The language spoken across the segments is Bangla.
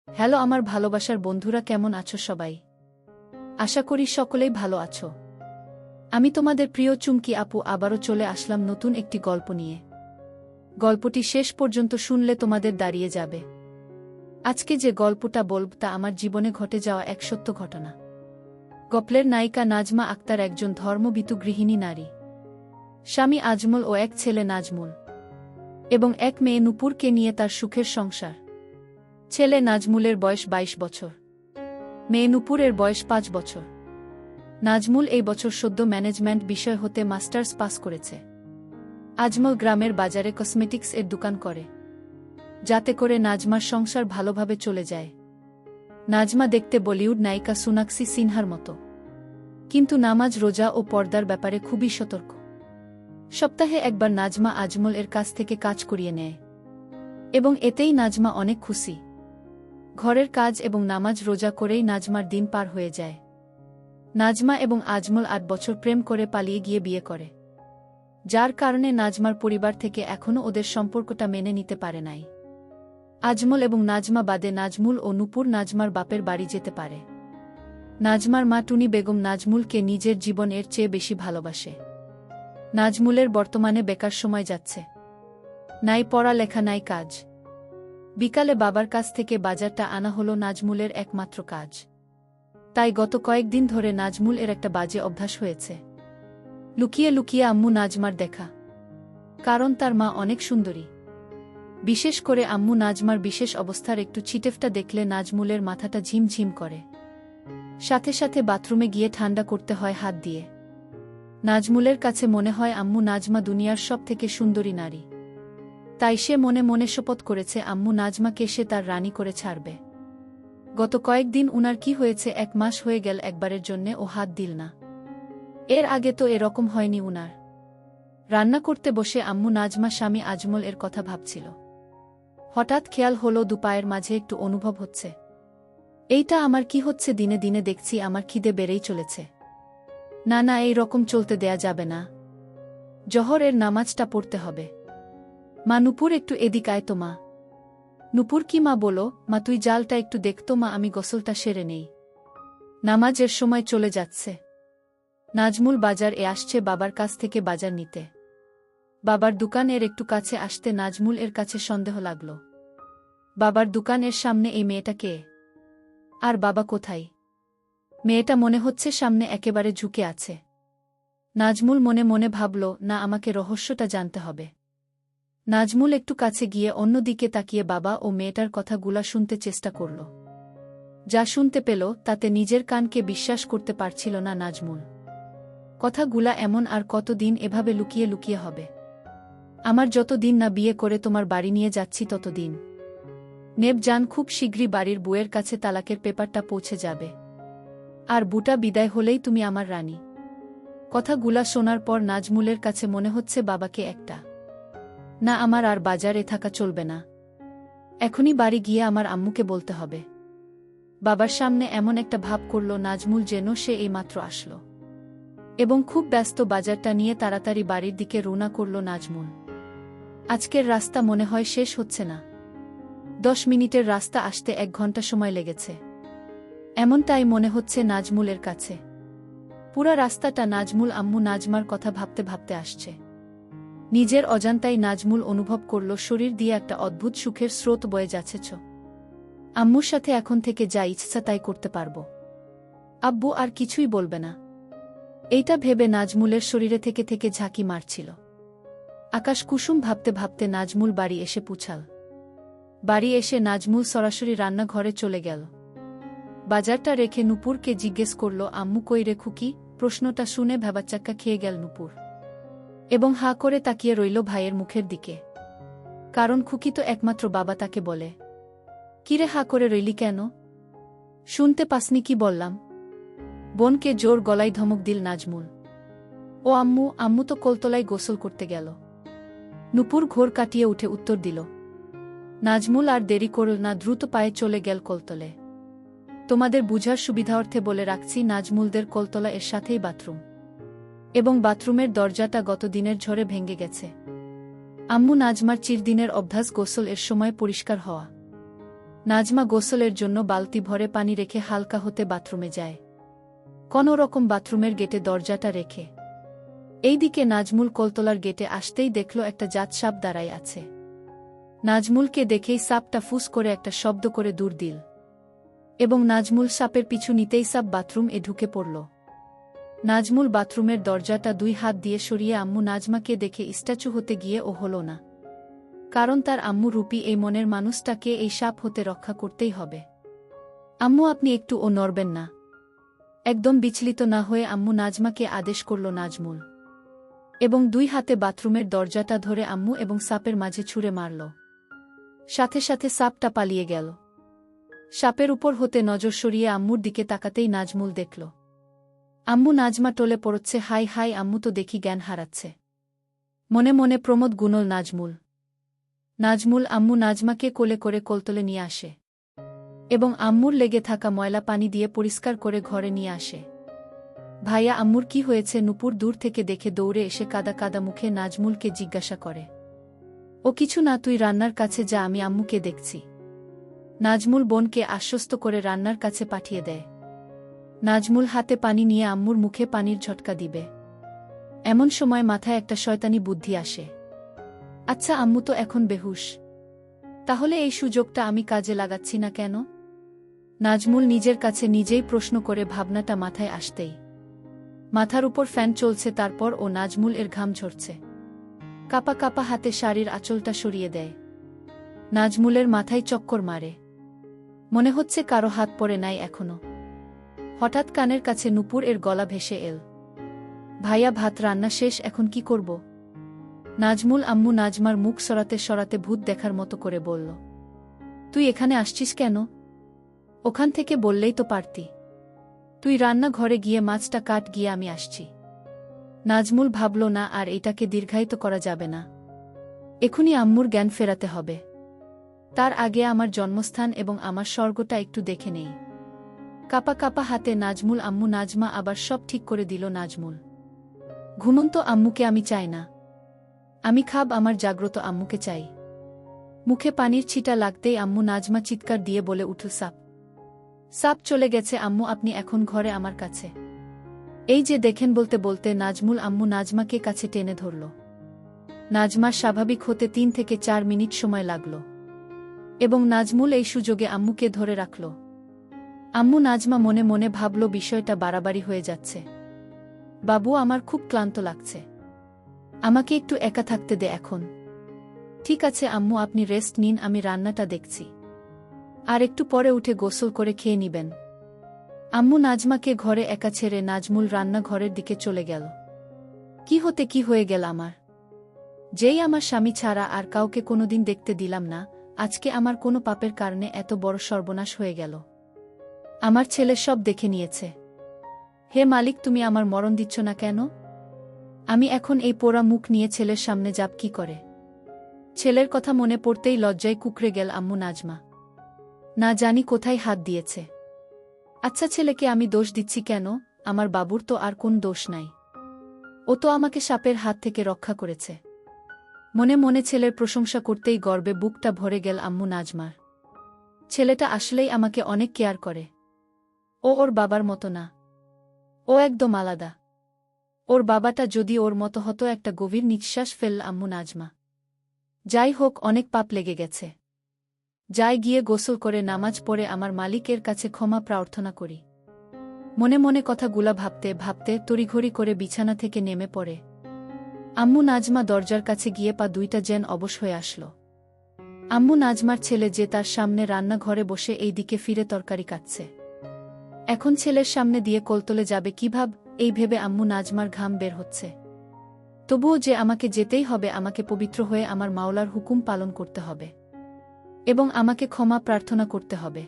হ্যালো আমার ভালোবাসার বন্ধুরা, কেমন আছো সবাই? আশা করি সকলেই ভালো আছো। আমি তোমাদের প্রিয় চুমকি আপু আবারও চলে আসলাম নতুন একটি গল্প নিয়ে। গল্পটি শেষ পর্যন্ত শুনলে তোমাদের দাঁড়িয়ে যাবে। আজকে যে গল্পটা বলব তা আমার জীবনে ঘটে যাওয়া এক সত্য ঘটনা। গল্পের নায়িকা নাজমা আক্তার একজন ধর্মভীতু গৃহিণী নারী। স্বামী আজমল ও এক ছেলে নাজমুল এবং এক মেয়ে নূপুরকে নিয়ে তার সুখের সংসার। ছেলে নাজমুলের বয়স ২২ বছর, মেয়ে নূপুরের বয়স ৫ বছর। নাজমুল এই বছর সদ্য ম্যানেজমেন্ট বিষয় হতে মাস্টার্স পাস করেছে। আজমল গ্রামের বাজারে কসমেটিক্স এর দোকান করে, যাতে করে নাজমার সংসার ভালোভাবে চলে যায়। নাজমা দেখতে বলিউড নায়িকা সোনাক্ষী সিনহার মতো, কিন্তু নামাজ, রোজা ও পর্দার ব্যাপারে খুবই সতর্ক। সপ্তাহে একবার নাজমা আজমল এর কাছ থেকে কাজ করিয়ে নেয় এবং এতেই নাজমা অনেক খুশি। ঘরের কাজ এবং নামাজ রোজা করেই নাজমার দিন পার হয়ে যায়। নাজমা এবং আজমল ৮ বছর প্রেম করে পালিয়ে গিয়ে বিয়ে করে, যার কারণে নাজমার পরিবার থেকে এখনও ওদের সম্পর্কটা মেনে নিতে পারে নাই। আজমল এবং নাজমা বাদে নাজমুল ও নূপুর নাজমার বাপের বাড়ি যেতে পারে। নাজমার মা টুনি বেগম নাজমুলকে নিজের জীবনের চেয়ে বেশি ভালোবাসে। নাজমুলের বর্তমানে বেকার সময় যাচ্ছে, নাই পড়ালেখা নাই কাজ। বিকালে বাবার কাছ থেকে বাজারটা আনা হলো নাজমুলের একমাত্র কাজ। তাই গত কয়েকদিন ধরে নাজমুল এর একটা বাজে অভ্যাস হয়েছে, লুকিয়ে লুকিয়ে আম্মু নাজমার দেখা। কারণ তার মা অনেক সুন্দরী। বিশেষ করে আম্মু নাজমার বিশেষ অবস্থার একটু ছিটেফটা দেখলে নাজমুলের মাথাটা ঝিমঝিম করে। সাথে সাথে বাথরুমে গিয়ে ঠান্ডা করতে হয় হাত দিয়ে। নাজমুলের কাছে মনে হয় আম্মু নাজমা দুনিয়ার সব থেকে সুন্দরী নারী। তাই সে মনে মনে শপথ করেছে আম্মু নাজমাকে সে তার রানী করে ছাড়বে। গত কয়েকদিন উনার কি হয়েছে, ১ মাস হয়ে গেল একবারের জন্যে ও হাত দিল না। এর আগে তো এরকম হয়নি উনার। রান্না করতে বসে আম্মু নাজমা স্বামী আজমল এর কথা ভাবছিল। হঠাৎ খেয়াল হলো দুপায়ের মাঝে একটু অনুভব হচ্ছে। এইটা আমার কি হচ্ছে? দিনে দিনে দেখছি আমার খিদে বেড়েই চলেছে। না না, এই রকম চলতে দেয়া যাবে না। জহরের নামাজটা পড়তে হবে। মা নূপুর, একটু এদিক আয় তো মা। নূপুর, কি মা? বলো মা, তুই জালটা একটু দেখতো মা, আমি গোসলটা সেরে নেই। নামাজের সময় চলে যাচ্ছে। নাজমুল বাজার এ আসছে বাবার কাছ থেকে বাজার নিতে। বাবার দোকান এর একটু কাছে আসতে নাজমুল এর কাছে সন্দেহ লাগল। বাবার দোকানের সামনে এই মেয়েটা কে? আর বাবা কোথায়? মেয়েটা মনে হচ্ছে সামনে একেবারে ঝুঁকে আছে। নাজমুল মনে মনে ভাবল, না, আমাকে রহস্যটা জানতে হবে। নাজমুল একটু কাছে গিয়ে অন্যদিকে তাকিয়ে বাবা ও মেয়েটার কথাগুলা শুনতে চেষ্টা করল। যা শুনতে পেল তাতে নিজের কানকে বিশ্বাস করতে পারছিল না নাজমুল। কথাগুলা এমন, আর কতদিন এভাবে লুকিয়ে লুকিয়ে হবে? আমার যতদিন না বিয়ে করে তোমার বাড়ি নিয়ে যাচ্ছি ততদিন। নেব জান, খুব শীঘ্রই বাড়ির বউয়ের কাছে তালাকের পেপারটা পৌঁছে যাবে, আর বুটা বিদায় হলেই তুমি আমার রানী। কথাগুলা শোনার পর নাজমুলের কাছে মনে হচ্ছে বাবাকে একটা, না, আমার আর বাজারে থাকা চলবে না। এখনই বাড়ি গিয়ে আমার আম্মুকে বলতে হবে। বাবার সামনে এমন একটা ভাব করল নাজমুল যেন সে এইমাত্র আসলো, এবং খুব ব্যস্ত বাজারটা নিয়ে তাড়াতাড়ি বাড়ির দিকে রওনা করল নাজমুল। আজকের রাস্তা মনে হয় শেষ হচ্ছে না। ১০ মিনিটের রাস্তা আসতে ১ ঘন্টা সময় লেগেছে, এমনটাই মনে হচ্ছে নাজমুলের কাছে। পুরা রাস্তাটা নাজমুল আম্মু নাজমার কথা ভাবতে ভাবতে আসছে। নিজের অজান্তাই নাজমুল অনুভব করল শরীর দিয়ে একটা অদ্ভুত সুখের স্রোত বয়ে যাচ্ছে। আম্মুর সাথে এখন থেকে যা ইচ্ছা তাই করতে পারবো। আব্বু আর কিছুই বলবে না। এইটা ভেবে নাজমুলের শরীরে থেকে থেকে ঝাঁকি মারছিল আকাশ কুসুম। ভাবতে ভাবতে নাজমুল বাড়ি এসে পৌঁছাল। বাড়ি এসে নাজমুল সরাসরি রান্নাঘরে চলে গেল। বাজারটা রেখে নূপুরকে জিজ্ঞেস করল, আম্মু কই রে খুকি? প্রশ্নটা শুনে ভ্যাবাচ্চাক্কা খেয়ে গেল নূপুর, এবং হাঁ করে তাকিয়ে রইল ভাইয়ের মুখের দিকে। কারণ খুকি তো একমাত্র বাবা তাকে বলে। কিরে, হাঁ করে রইলি কেন? শুনতে পাসনি কি বললাম? বোনকে জোর গলায় ধমক দিল নাজমুল। ও আম্মু, আম্মু তো কলতলায় গোসল করতে গেল। নূপুর ঘোর কাটিয়ে উঠে উত্তর দিল। নাজমুল আর দেরি করল না, দ্রুত পায়ে চলে গেল কলতলে। তোমাদের বুঝার সুবিধার্থে বলে রাখছি, নাজমুলদের কলতলা এর সাথেই বাথরুম, এবং বাথরুমের দরজাটা গত দিনের ঝড়ে ভেঙে গেছে। আম্মু নাজমার চিরদিনের অভ্যাস গোসল এর সময় পরিষ্কার হওয়া। নাজমা গোসলের জন্য বালতি ভরে পানি রেখে হালকা হতে বাথরুমে যায়। কোনো রকম বাথরুমের গেটে দরজাটা রেখে এইদিকে নাজমুল কলতলার গেটে আসতেই দেখল একটা জাত সাপ দাঁড়ায় আছে। নাজমুলকে দেখেই সাপটা ফুস করে একটা শব্দ করে দূর দিল এবং নাজমুল সাপের পিছু নিতেই সাপ বাথরুম এ ঢুকে পড়ল। নাজমুল বাথরুমের দরজাটা 2 হাত দিয়ে সরিয়ে আম্মু নাজমাকে দেখে স্ট্যাচু হতে গিয়ে ও হল না, কারণ তার আম্মু রূপী এই মনের মানুষটাকে এই সাপ হতে রক্ষা করতেই হবে। আম্মু আপনি একটু ও নড়বেন না। একদম বিচলিত না হয়ে আম্মু নাজমাকে আদেশ করল নাজমুল, এবং 2 হাতে বাথরুমের দরজাটা ধরে আম্মু এবং সাপের মাঝে ছুঁড়ে মারল। সাথে সাথে সাপটা পালিয়ে গেল। সাপের উপর হতে নজর সরিয়ে আম্মুর দিকে তাকাতেই নাজমুল দেখল আম্মু নাজমা টলে পড়ছে। হাই হাই, আম্মু তো দেখি জ্ঞান হারাচ্ছে। মনে মনে প্রমোদ গুনল নাজমুল আম্মু নাজমাকে কোলে করে কোলতলে নিয়ে আসে এবং আম্মুর লেগে থাকা ময়লা পানি দিয়ে পরিষ্কার করে ঘরে নিয়ে আসে। ভাইয়া আম্মুর কি হয়েছে? নূপুর দূর থেকে দেখে দৌড়ে এসে কাদা কাদা মুখে নাজমুলকে জিজ্ঞাসা করে। ও কিছু না, তুই রান্নার কাছে যা, আমি আম্মুকে দেখছি। নাজমুল বোনকে আশ্বস্ত করে রান্নার কাছে পাঠিয়ে দেয়। নাজমুল হাতে পানি নিয়ে আম্মুর মুখে পানির ঝটকা দিবে, এমন সময় মাথায় একটা শয়তানি বুদ্ধি আসে। আচ্ছা আম্মু তো এখন বেহুশ, তাহলে এই সুযোগটা আমি কাজে লাগাচ্ছি না কেন? নাজমুল নিজের কাছে নিজেই প্রশ্ন করে ভাবনাটা মাথায় আসতেই মাথার উপর ফ্যান চলছে, তারপর ও নাজমুল এর ঘাম ঝরছে। কাপা কাপা হাতে শাড়ির আঁচলটা সরিয়ে দেয়। নাজমুলের মাথায় চক্কর মারে, মনে হচ্ছে কারো হাত পড়ে নাই এখনো। হঠাৎ কানের কাছে নূপুর এর গলা ভেসে এল। ভাইয়া ভাত রান্না শেষ, এখন কি করব? নাজমুল আম্মু নাজমার মুখ সরাতে সরাতে ভূত দেখার মতো করে বলল, তুই এখানে আসছিস কেন? ওখান থেকে বললেই তো পারতি। তুই রান্না ঘরে গিয়ে মাছটা কাট, গিয়ে আমি আসছি। নাজমুল ভাবল না আর এটাকে দীর্ঘায়িত করা যাবে না, এখনই আম্মুর জ্ঞান ফেরাতে হবে। তার আগে আমার জন্মস্থান এবং আমার স্বর্গটা একটু দেখে নেই। কাপা কাপা হাতে নাজমুল আম্মু নাজমা আবার সব ঠিক করে দিল। নাজমুল, ঘুমন্ত আম্মুকে আমি চাই না, আমি খাব আমার জাগ্রত আম্মুকে চাই। মুখে পানির ছিটা লাগতেই আম্মু নাজমা চিৎকার দিয়ে বলে উঠল, সাপ সাপ চলে গেছে আম্মু, আপনি এখন ঘরে আমার কাছে। এই যে দেখেন, বলতে বলতে নাজমুল আম্মু নাজমাকে কাছে টেনে ধরল। নাজমার স্বাভাবিক হতে 3 থেকে 4 মিনিট সময় লাগল এবং নাজমুল এই সুযোগে আম্মুকে ধরে রাখল। আম্মু নাজমা মনে মনে ভাবল বিষয়টা বাড়াবাড়ি হয়ে যাচ্ছে। বাবু আমার খুব ক্লান্ত লাগছে, আমাকে একটু একা থাকতে দে এখন। ঠিক আছে আম্মু, আপনি রেস্ট নিন, আমি রান্নাটা দেখছি, আর একটু পরে উঠে গোসল করে খেয়ে নিবেন। আম্মু নাজমাকে ঘরে একা ছেড়ে নাজমুল রান্নাঘরের দিকে চলে গেল। কি হয়ে গেল আমার? যেই আমার স্বামী ছাড়া আর কাউকে কোনোদিন দেখতে দিলাম না, আজকে আমার কোনো পাপের কারণে এত বড় সর্বনাশ হয়ে গেল। আমার ছেলে সব দেখে নিয়েছে। হে মালিক, তুমি আমার মরণ দিচ্ছ না কেন? আমি এখন এই পোড়া মুখ নিয়ে ছেলের সামনে যাব কি করে? ছেলের কথা মনে পড়তেই লজ্জায় কুঁকড়ে গেল আম্মু নাজমা। না জানি কোথায় হাত দিয়েছে। আচ্ছা ছেলেকে আমি দোষ দিচ্ছি কেন? আমার বাবুর তো আর কোন দোষ নাই, ও তো আমাকে সাপের হাত থেকে রক্ষা করেছে। মনে মনে ছেলের প্রশংসা করতেই গর্বে বুকটা ভরে গেল আম্মু নাজমার। ছেলেটা আসলেই আমাকে অনেক কেয়ার করে। ও ওর বাবার মতো না, ও একদম আলাদা। ওর বাবাটা যদি ওর মতো হতো। একটা গভীর নিঃশ্বাস ফেলল আম্মু নাজমা। যাই হোক, অনেক পাপ লেগে গেছে, যাই গিয়ে গোসল করে নামাজ পড়ে আমার মালিকের কাছে ক্ষমা প্রার্থনা করি। মনে মনে কথাগুলা ভাবতে ভাবতে তড়িঘড়ি করে বিছানা থেকে নেমে পড়ে। আম্মু নাজমা দরজার কাছে গিয়ে পা দুইটা যেন অবশ হয়ে আসল। আম্মু নাজমার ছেলে যে তার সামনে রান্নাঘরে বসে এই দিকে ফিরে তরকারি কাটছে। এখন ছেলের সামনে দিয়ে কোলতলে যাবে কিভাবে, এই ভেবে আম্মু নাজমার ঘাম বের হচ্ছে। তবুও যে আমাকে যেতেই হবে, আমাকে পবিত্র হয়ে আমার মাওলার হুকুম পালন করতে হবে এবং আমাকে ক্ষমা প্রার্থনা করতে হবে।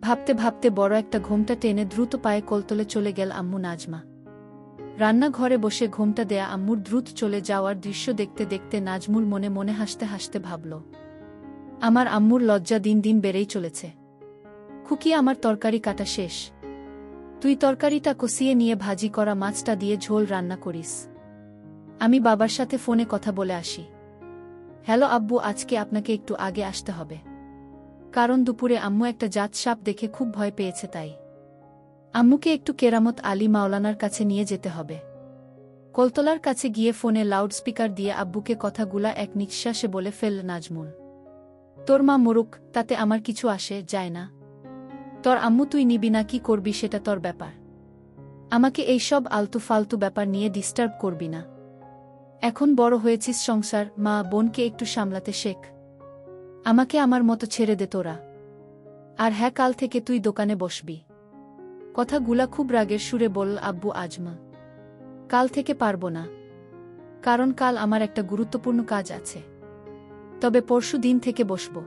ভাবতে ভাবতে বড় একটা ঘোমটা টেনে দ্রুত পায়ে কোলতলে চলে গেল আম্মু নাজমা। রান্নাঘরে বসে ঘোমটা দেয়া আম্মুর দ্রুত চলে যাওয়ার দৃশ্য দেখতে দেখতে নাজমুল মনে মনে হাসতে হাসতে ভাবল, আমার আম্মুর লজ্জা দিন দিন বেড়েই চলেছে। খুকি, আমার তরকারি কাটা শেষ, তুই তরকারিটা কষিয়ে নিয়ে ভাজি করা মাছটা দিয়ে ঝোল রান্না করিস। আমি বাবার সাথে ফোনে কথা বলে আসি। হ্যালো আব্বু, আজকে আপনাকে একটু আগে আসতে হবে। কারণ দুপুরে আম্মু একটা জাত সাপ দেখে খুব ভয় পেয়েছে তাই। আম্মুকে একটু কেরামত আলী মাওলানার কাছে নিয়ে যেতে হবে। কলতলার কাছে গিয়ে ফোনে লাউডস্পিকার দিয়ে আব্বুকে কথাগুলা এক নিঃশ্বাসে বলে ফেলল নাজমুল। তোর মা মরুক, তাতে আমার কিছু আসে যায় না। তোর আম্মু তুই নিবি না কি করবি সেটা তোর ব্যাপার। আমাকে এইসব আলতু ফালতু ব্যাপার নিয়ে ডিস্টার্ব করবি না। এখন বড় হয়েছিস, সংসার, মা বোনকে একটু সামলাতে শেখ। আমাকে আমার মতো ছেড়ে দে তোরা। আর হ্যাঁ, কাল থেকে তুই দোকানে বসবি। কথাগুলা খুব রাগের সুরে বলল আব্বু আজমা। কাল থেকে পারবো না, কারণ কাল আমার একটা গুরুত্বপূর্ণ কাজ আছে। তবে পরশু দিন থেকে বসবো।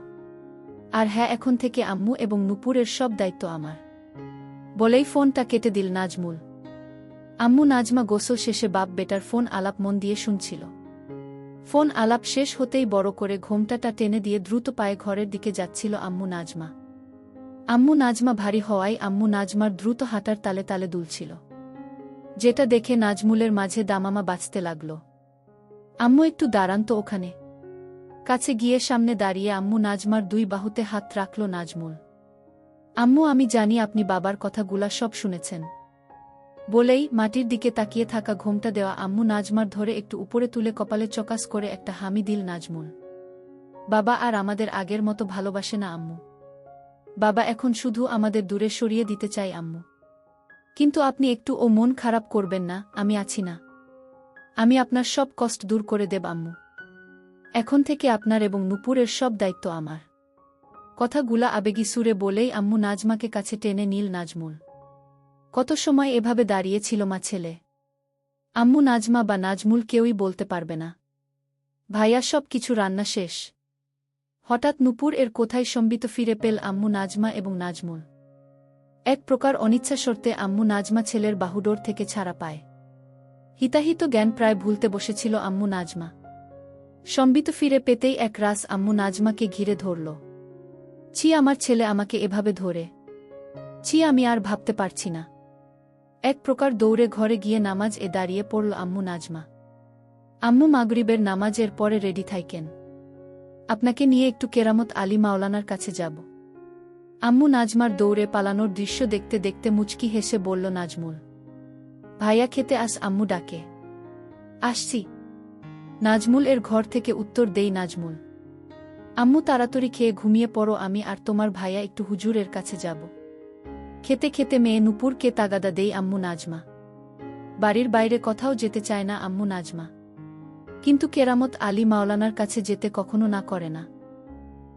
আর হ্যাঁ, এখন থেকে আম্মু এবং নূপুরের সব দায়িত্ব আমার। বলেই ফোনটা কেটে দিল নাজমুল। আম্মু নাজমা গোসল শেষে বাপ বেটার ফোন আলাপ মন দিয়ে শুনছিল। ফোন আলাপ শেষ হতেই বড় করে ঘোমটাটা টেনে দিয়ে দ্রুত পায়ে ঘরের দিকে যাচ্ছিল আম্মু নাজমা। আম্মু নাজমা ভারী হওয়ায় আম্মু নাজমার দ্রুত হাঁটার তালে তালে দুলছিল, যেটা দেখে নাজমুলের মাঝে দামামা বাজতে লাগল। আম্মু একটু দাঁড়ান তো ওখানে। কাছে গিয়ে সামনে দাঁড়িয়ে আম্মু নাজমার দুই বাহুতে হাত রাখল নাজমুল। আম্মু, আমি জানি আপনি বাবার কথাগুলা সব শুনেছেন। বলেই মাটির দিকে তাকিয়ে থাকা ঘোমটা দেওয়া আম্মু নাজমার ধরে একটু উপরে তুলে কপালে চকাস করে একটা হামি দিল নাজমুল। বাবা আর আমাদের আগের মতো ভালোবাসে না আম্মু। বাবা এখন শুধু আমাদের দূরে সরিয়ে দিতে চাই আম্মু। কিন্তু আপনি একটু ও মন খারাপ করবেন না, আমি আছি না। আমি আপনার সব কষ্ট দূর করে দেব আম্মু। এখন থেকে আপনার এবং নূপুরের সব দায়িত্ব আমার। কথাগুলা আবেগী সুরে বলেই আম্মু নাজমাকে কাছে টেনে নিল নাজমুল। কত সময় এভাবে দাঁড়িয়ে ছিল মা ছেলে। আম্মু নাজমা বা নাজমুল কেউই বলতে পারবে না। ভাইয়া সব কিছু রান্না শেষ। হঠাৎ নূপুর এর কোথায় সম্বিত ফিরে পেল আম্মু নাজমা এবং নাজমুল। এক প্রকার অনিচ্ছা শর্তে আম্মু নাজমা ছেলের বাহুডোর থেকে ছাড়া পায়। হিতাহিত জ্ঞান প্রায় ভুলতে বসেছিল আম্মু নাজমা। সম্বিত ফিরে পেতেই এক রাস আম্মু নাজমাকে ঘিরে ধরল। ছি, আমার ছেলে আমাকে এভাবে ধরে। ছি, আমি আর ভাবতে পারছি না। এক প্রকার দৌড়ে ঘরে গিয়ে নামাজ দাঁড়িয়ে পড়ল আম্মু নাজমা। আম্মু, মাগরিবের নামাজের পরে রেডি থাইকেন। আপনাকে নিয়ে একটু কেরামত আলী মাওলানার কাছে যাব। আম্মু নাজমার দৌড়ে পালানোর দৃশ্য দেখতে দেখতে মুচকি হেসে বলল নাজমুল। ভাইয়া খেতে আস, আম্মু ডাকে। আসছি। নাজমুল এর ঘর থেকে উত্তর দেই নাজমুল। আম্মু, তাড়াতাড়ি খেয়ে ঘুমিয়ে পড়ো, আমি আর তোমার ভাইয়া একটু হুজুরের কাছে যাব। খেতে খেতে মেয়ে নূপুরকে তাগাদা দেই আম্মু নাজমা। বাড়ির বাইরে কোথাও যেতে চায় না আম্মু নাজমা। কিন্তু কেরামত আলী মাওলানার কাছে যেতে কখনো না করে না।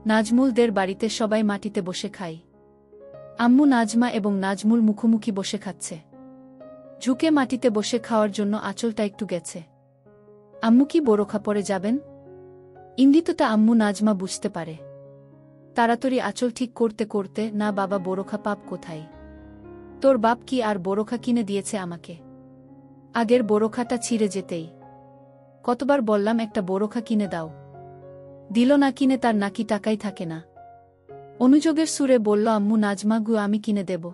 নাজমুলদের বাড়িতে সবাই মাটিতে বসে খায়। আম্মু নাজমা এবং নাজমুল মুখোমুখি বসে খাচ্ছে। ঝুঁকে মাটিতে বসে খাওয়ার জন্য আঁচলটা একটু গেছে। আম্মু কি বোরখা পরে যাবেন? ইঙ্গিতটা আম্মু নাজমা বুঝতে পারে। তাড়াতাড়ি আঁচল ঠিক করতে করতে, না বাবা, বোরখা পাপ কোথায়? তোর বাপ কি আর বোরখা কিনে দিয়েছে আমাকে? আগের বোরখাটা ছিঁড়ে যেতেই কতবার বললাম একটা বোরখা কিনে দাও। দিল না কিনে, তার নাকি টাকাই থাকে না। অনুযোগের সুরে বলল আম্মু নাজমা, গু আমি কিনে দেব।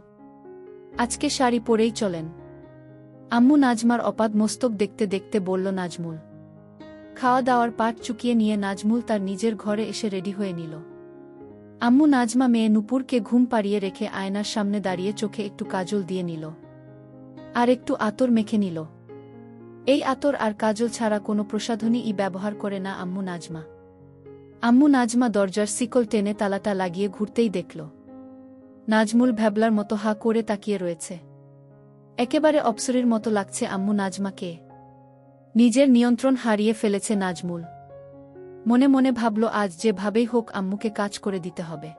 আজকে শাড়ি পরেই চলেন। আম্মু নাজমার অপাদ মস্তক দেখতে দেখতে বলল নাজমুল। খাওয়া দাওয়ার পাট চুকিয়ে নিয়ে নাজমুল তার নিজের ঘরে এসে রেডি হয়ে নিল। আম্মু নাজমা মেয়ে নূপুরকে ঘুম পাড়িয়ে রেখে আয়নার সামনে দাঁড়িয়ে চোখে একটু কাজল দিয়ে নিল, আর একটু আতর মেখে নিল। এই আতর আর কাজল ছাড়া কোনো প্রসাধনী ব্যবহার করে না আম্মু নাজমা। আম্মু নাজমা দরজার শিকল টেনে তালাটা লাগিয়ে ঘুরতেই দেখল নাজমুল ভ্যাবলার মতো হা করে তাকিয়ে রয়েছে। একেবারে অপ্সরীর মতো লাগছে আম্মু নাজমাকে। নিজের নিয়ন্ত্রণ হারিয়ে ফেলেছে নাজমুল। মনে মনে ভাবল, আজ যেভাবেই হোক আম্মুকে কাজ করে দিতে হবে।